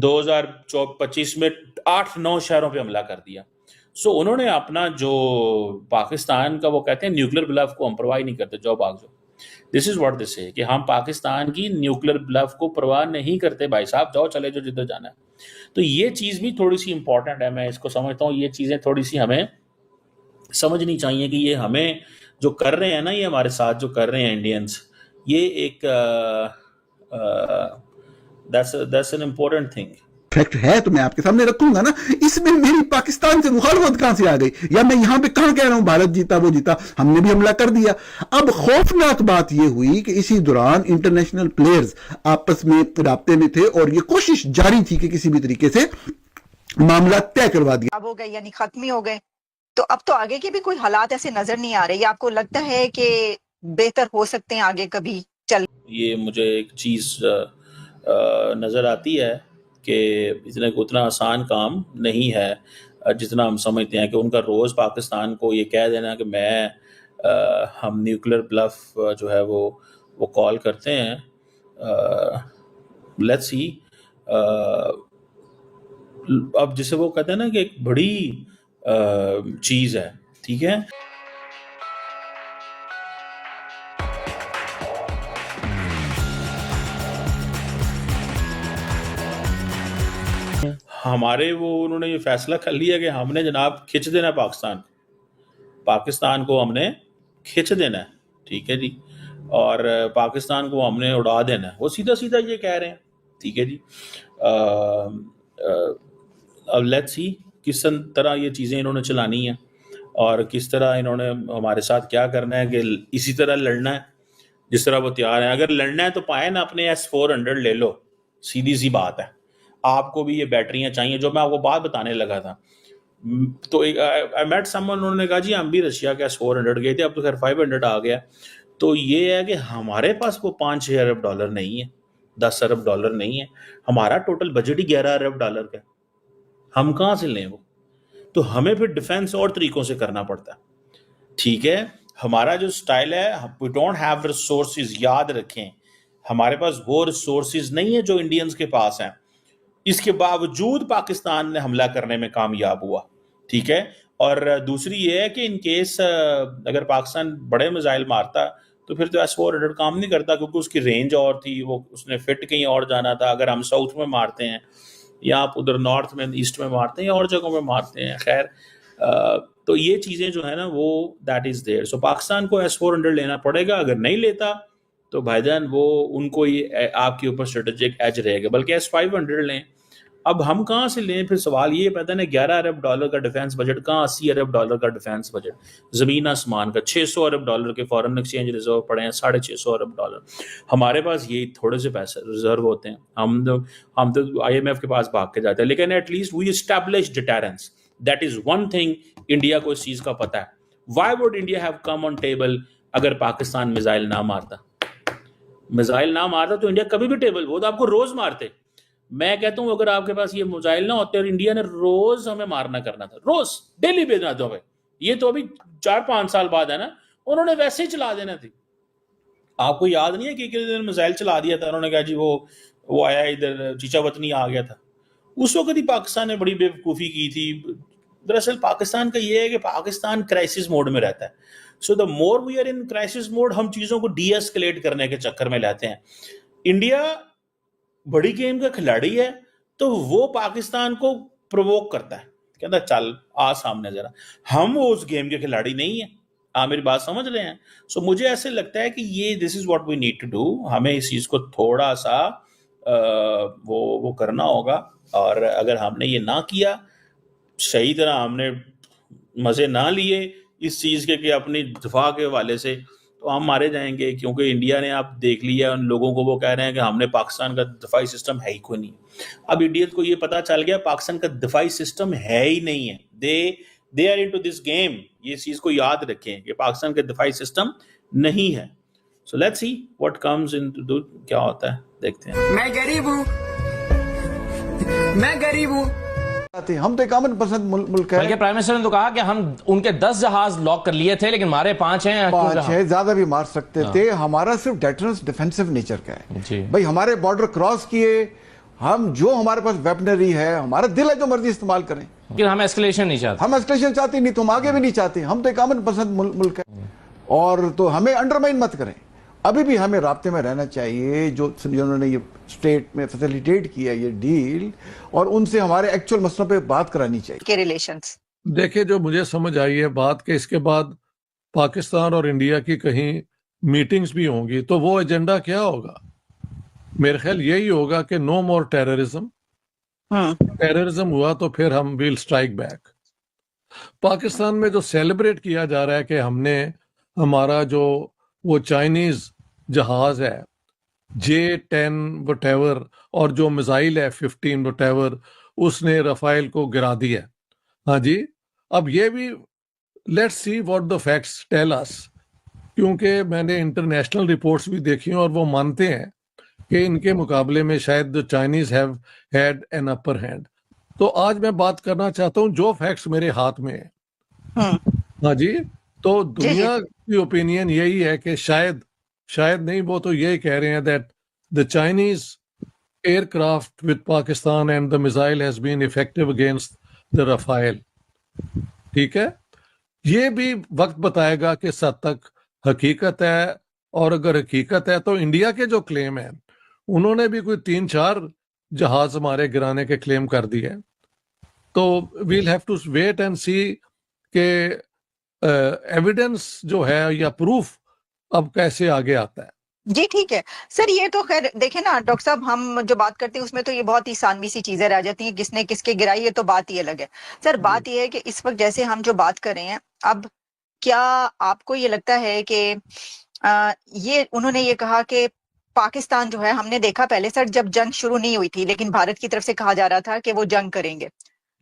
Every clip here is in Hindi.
2025 में 8-9 शहरों पे हमला कर दिया। सो उन्होंने अपना जो पाकिस्तान का वो कहते हैं न्यूक्लियर ब्लफ को हम परवाह नहीं करते, जाओ भाग जाओ। दिस इज व्हाट दिस है कि हम पाकिस्तान की न्यूक्लियर ब्लफ को परवाह नहीं करते भाई साहब, जाओ चले जाओ जिधर जाना है। तो ये चीज़ भी थोड़ी सी इंपॉर्टेंट है, मैं इसको समझता हूँ ये चीज़ें थोड़ी सी हमें समझनी चाहिए कि ये हमें जो कर रहे हैं ना, ये हमारे साथ जो कर रहे हैं इंडियंस, ये एक that's an important thing. Fact है तो मैं आपके सामने रखूंगा ना। इसमें मेरी पाकिस्तान से मुखालफत कहां से आ गई, या मैं यहां पे कहां कह रहा हूं भारत जीता वो जीता, हमने भी हमला कर दिया। अब खौफनाक बात यह हुई कि इसी दौरान इंटरनेशनल प्लेयर्स आपस में राब्ते में थे और ये कोशिश जारी थी कि किसी भी तरीके से मामला तय करवा दिया। अब हो गए यानी खत्म ही हो गए, तो अब तो आगे के भी कोई हालात ऐसे नजर नहीं आ रहे, या आपको लगता है कि बेहतर हो सकते हैं आगे कभी चल? ये मुझे एक चीज नजर आती है कि इतने उतना आसान काम नहीं है जितना हम समझते हैं कि उनका रोज़ पाकिस्तान को ये कह देना कि हम न्यूक्लियर ब्लफ जो है वो कॉल करते हैं। लेट्स सी, अब जिसे वो कहते हैं ना कि एक बड़ी चीज़ है, ठीक है। हमारे वो उन्होंने ये फैसला कर लिया कि हमने जनाब खिंच देना पाकिस्तान को हमने खिंच देना है, ठीक है जी, और पाकिस्तान को हमने उड़ा देना है। वो सीधा सीधा ये कह रहे हैं, ठीक है जी। अब लेट्स सी किस तरह ये चीज़ें इन्होंने चलानी है और किस तरह इन्होंने हमारे साथ क्या करना है, कि इसी तरह लड़ना है जिस तरह वो तैयार है। अगर लड़ना है तो पाए ना अपने S-400 ले लो, सीधी सी बात है। आपको भी ये बैटरियां चाहिए, जो मैं आपको बात बताने लगा था। तो आई मेट समवन, उन्होंने कहा जी हम भी रशिया के S-400 गए थे, अब तो खैर 500 आ गया। तो ये है कि हमारे पास वो 5-6 अरब डॉलर नहीं है, 10 अरब डॉलर नहीं है। हमारा टोटल बजट ही 11 अरब डॉलर का, हम कहाँ से लें वो? तो हमें फिर डिफेंस और तरीकों से करना पड़ता है, ठीक है। हमारा जो स्टाइल है, वी डोंट हैव रिसोर्सेज, याद रखें हमारे पास वो रिसोर्सेज नहीं है जो इंडियंस के पास हैं। इसके बावजूद पाकिस्तान ने हमला करने में कामयाब हुआ, ठीक है। और दूसरी ये है कि इन केस अगर पाकिस्तान बड़े मिसाइल मारता तो फिर तो S-400 काम नहीं करता, क्योंकि उसकी रेंज और थी, वो उसने फिट कहीं और जाना था। अगर हम साउथ में मारते हैं या आप उधर नॉर्थ में ईस्ट में मारते हैं या और जगहों में मारते हैं, खैर तो ये चीज़ें जो है ना वो दैट इज़ देयर। सो पाकिस्तान को S-400 लेना पड़ेगा, अगर नहीं लेता तो भाईजान वो उनको ये आपके ऊपर स्ट्रेटेजिक एज रहेगा। बल्कि S-500 लें। अब हम कहाँ से लें? फिर सवाल ये पैदा ना, 11 अरब डॉलर का डिफेंस बजट कहाँ, 80 अरब डॉलर का डिफेंस बजट, ज़मीन आसमान का। 600 अरब डॉलर के फॉरेन एक्सचेंज रिजर्व पड़े हैं, 650 अरब डॉलर। हमारे पास ये थोड़े से पैसे रिजर्व होते हैं, हम तो IMF के पास भाग के जाते हैं। लेकिन at least we establish deterrence, that is one thing. India को इस चीज़ का पता है। Why would India have come on table अगर पाकिस्तान मिसाइल ना मारता? मिसाइल ना मारता तो इंडिया कभी भी टेबल, वो तो आपको रोज मारते। मैं कहता हूं अगर आपके पास ये मिसाइल ना होते और इंडिया ने रोज हमें मारना करना था, रोज डेली भेजना था हमें, ये तो अभी 4-5 साल बाद है ना, उन्होंने वैसे ही चला देना थी। आपको याद नहीं है कि किसी दिन मिसाइल चला दिया था, उन्होंने कहा जी वो आया इधर चीचा वतनी आ गया था। उस वक्त ही पाकिस्तान ने बड़ी बेवकूफ़ी की थी। दरअसल पाकिस्तान का ये है कि पाकिस्तान क्राइसिस मोड में रहता है। So the more we are in crisis mode, हम चीज़ों को डीएस्केलेट करने के चक्कर में लाते हैं। इंडिया बड़ी गेम का खिलाड़ी है तो वो पाकिस्तान को प्रोवोक करता है, कहता है चल आ सामने जरा। हम वो उस गेम के खिलाड़ी नहीं है, आप मेरी बात समझ रहे हैं? सो मुझे ऐसे लगता है कि ये this is what we need to do. हमें इस चीज़ को थोड़ा सा वो करना होगा, और अगर हमने ये ना किया, सही तरह हमने मज़े ना लिए इस चीज़ के कि अपनी दफा के हवाले से, तो हम मारे जाएंगे। क्योंकि इंडिया ने आप देख लिया उन लोगों को, वो कह रहे हैं कि हमने पाकिस्तान का दफाई सिस्टम है ही कोई नहीं। अब इंडिया को ये पता चल गया पाकिस्तान का दफाई सिस्टम है ही नहीं है। They are into this game. ये चीज़ को याद रखें कि पाकिस्तान का दफाई सिस्टम नहीं है। So let's see what comes into, क्या होता है देखते हैं। मैं गरीब हूँ। हम तो एक अमन पसंद मुल्क है। बल्कि प्राइम मिनिस्टर ने तो कहा कि हम उनके 10 जहाज लॉक कर लिए थे, लेकिन हमारे 5 हैं। 5 है, ज्यादा भी मार सकते थे। हमारा सिर्फ डेटरेंस डिफेंसिव नेचर का है जी। भाई हमारे बॉर्डर क्रॉस किए, हम जो हमारे पास वेपनरी है, हमारा दिल है, जो मर्जी इस्तेमाल करें। लेकिन हम एस्केलेशन नहीं चाहते। हम एस्केलेशन चाहते नहीं तो हम आगे भी नहीं चाहते। हम तो एक अमन पसंद मुल्क है, और तो हमें अंडरमाइन मत करें। अभी भी हमें राब्ते में रहना चाहिए जो जिन्होंने ये स्टेट में फैसिलिटेट किया ये डील, और उनसे हमारे एक्चुअल मसलों पे बात करानी चाहिए के रिलेशंस। देखिए, जो मुझे समझ आई है बात के इसके बाद पाकिस्तान और इंडिया की कहीं मीटिंग्स भी होंगी, तो वो एजेंडा क्या होगा? मेरे ख्याल यही होगा कि नो मोर टेररिज्म। टेररिज्म हुआ तो फिर हम विल स्ट्राइक बैक। पाकिस्तान में जो सेलिब्रेट किया जा रहा है कि हमने हमारा जो वो चाइनीज जहाज है J-10 वटेवर और जो मिसाइल है 15 वटेवर, उसने रफाइल को गिरा दिया। हाँ जी, अब ये भी let's see what the facts tell us, क्योंकि मैंने इंटरनेशनल रिपोर्ट्स भी देखी हैं और वो मानते हैं कि इनके मुकाबले में शायद the Chinese have had an upper hand. तो आज मैं बात करना चाहता हूं जो फैक्ट्स मेरे हाथ में है। हाँ जी, तो दुनिया की ओपिनियन यही है कि शायद नहीं, वो तो यही कह रहे हैं that the Chinese aircraft with Pakistan and the missile has been effective against the Rafale. ठीक है, ये भी वक्त बताएगा कि सद तक हकीकत है, और अगर हकीकत है तो इंडिया के जो क्लेम है, उन्होंने भी कोई 3-4 जहाज हमारे गिराने के क्लेम कर दिए। तो we'll have to wait and see के एविडेंस जो है या प्रूफ अब कैसे आगे आता है। जी ठीक है सर, ये तो खैर देखें ना डॉक्टर साहब, हम जो बात करते हैं उसमें तो ये बहुत ही सानवी सी चीजें रह जाती हैं, किसने किसके गिराई है तो बात ही अलग है। सर बात ये है कि इस वक्त जैसे हम जो बात कर रहे हैं, अब क्या आपको ये लगता है कि ये उन्होंने ये कहा कि पाकिस्तान जो है, हमने देखा पहले सर जब जंग शुरू नहीं हुई थी, लेकिन भारत की तरफ से कहा जा रहा था कि वो जंग करेंगे,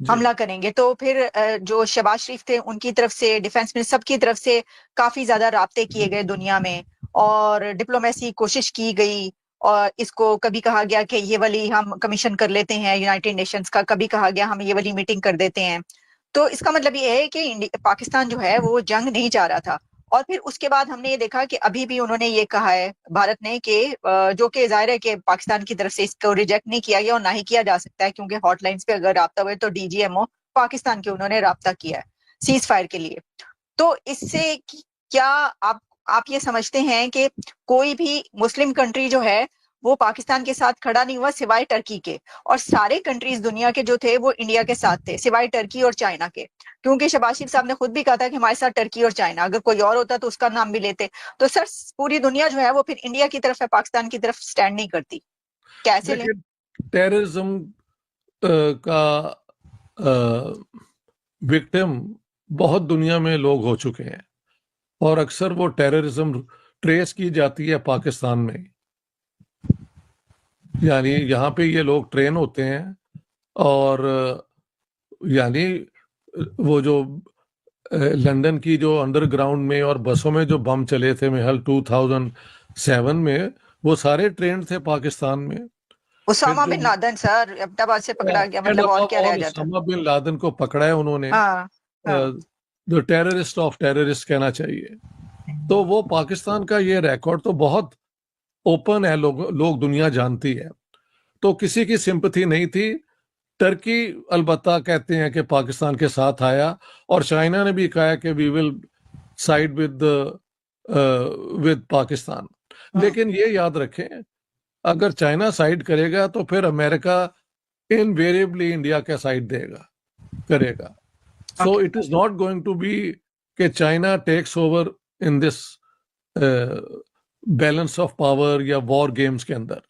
हमला करेंगे, तो फिर जो शहबाज शरीफ थे उनकी तरफ से, डिफेंस मिनिस्टर, सबकी तरफ से काफी ज्यादा राब्ते किए गए दुनिया में, और डिप्लोमेसी कोशिश की गई, और इसको कभी कहा गया कि ये वाली हम कमीशन कर लेते हैं यूनाइटेड नेशंस का, कभी कहा गया हम ये वाली मीटिंग कर देते हैं। तो इसका मतलब ये है कि पाकिस्तान जो है वो जंग नहीं चाह रहा था। और फिर उसके बाद हमने ये देखा कि अभी भी उन्होंने ये कहा है भारत ने कि जो कि जाहिर है कि पाकिस्तान की तरफ से इसको रिजेक्ट नहीं किया गया और ना ही किया जा सकता है, क्योंकि हॉटलाइंस पे अगर राब्ता हुए तो DGMO पाकिस्तान के उन्होंने राब्ता किया है सीज फायर के लिए। तो इससे क्या आप ये समझते हैं कि कोई भी मुस्लिम कंट्री जो है वो पाकिस्तान के साथ खड़ा नहीं हुआ सिवाय टर्की के, और सारे कंट्रीज दुनिया के जो थे वो इंडिया के साथ थे सिवाय टर्की और चाइना के, क्योंकि शहबाज शरीफ साहब ने खुद भी कहा था कि हमारे साथ टर्की और चाइना, अगर कोई और होता तो उसका नाम भी लेते। तो सर पूरी दुनिया जो है वो फिर इंडिया की तरफ है, पाकिस्तान की तरफ स्टैंड नहीं करती, कैसे लें? टेररिज्म का विक्टिम बहुत दुनिया में लोग हो चुके हैं, और अक्सर वो टेररिज्म ट्रेस की जाती है पाकिस्तान में। यानी यहाँ पे ये लोग ट्रेन होते हैं, और यानी वो जो लंदन की जो अंडरग्राउंड में और बसों में जो बम चले थे महल 2007 में, वो सारे ट्रेन थे पाकिस्तान में। Usama bin Laden sir Abbottabad से पकड़ा गया, मतलब और क्या रह जाता? उसामा बिन लादेन को पकड़ा है उन्होंने, द टेररिस्ट ऑफ टेररिस्ट कहना चाहिए। तो वो पाकिस्तान का ये रिकॉर्ड तो बहुत ओपन है, लोग दुनिया जानती है, तो किसी की सिंपैथी नहीं थी। टर्की अलबत्ता कहते हैं कि पाकिस्तान के साथ आया, और चाइना ने भी कहा कि we will side with Pakistan. लेकिन ये याद रखें, अगर चाइना साइड करेगा तो फिर अमेरिका इनवेरिएबली इंडिया का साइड करेगा। So it is not going to be कि China takes over in this balance of power या वॉर गेम्स के अंदर।